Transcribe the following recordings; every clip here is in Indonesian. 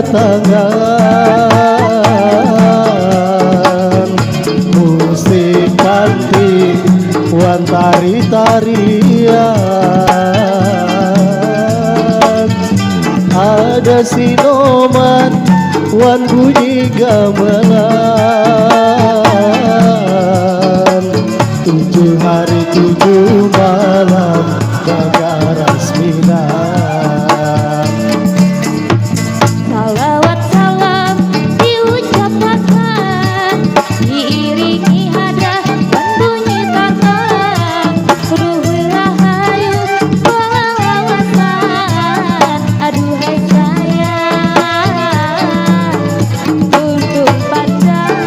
datangan musik panting wan tari-tarian ada sinoman wan bunyi gamelan 7 hari 7 malam jaga rasminan. Salawat salam diucapkan diiringi hadah dan bunyi takkan ruhul rahayu wawasan aduhai sayang tuntung panjang.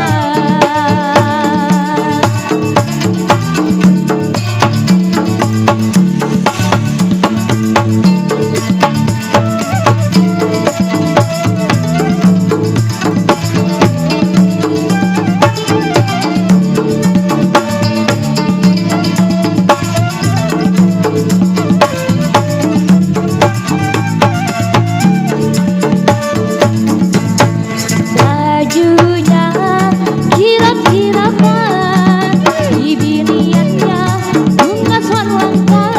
Bajunya kirap-kirapan, ibiniannya bunga swan langka,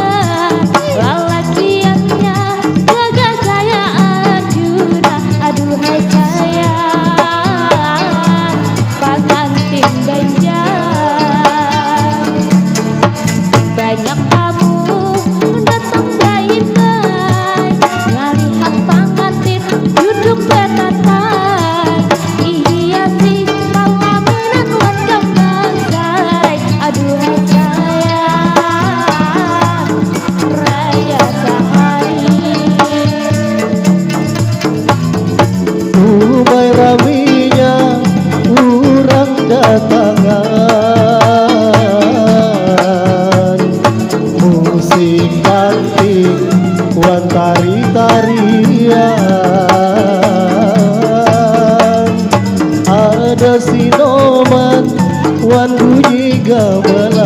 lalakiannya gagah gaya Arjuna, aduhai sayang pengantin ganjang. Banyak tamu datang baik-baik, ngalihat pengantin duduk bertatai, dihiasi pangamenan wan kembang sarai, aduhai sayang raya sahari. Umay raminya urang datangan musik panting wan tari-tarian ada sinoman wan bunyi gamelan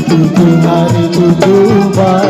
7 hari 7 malam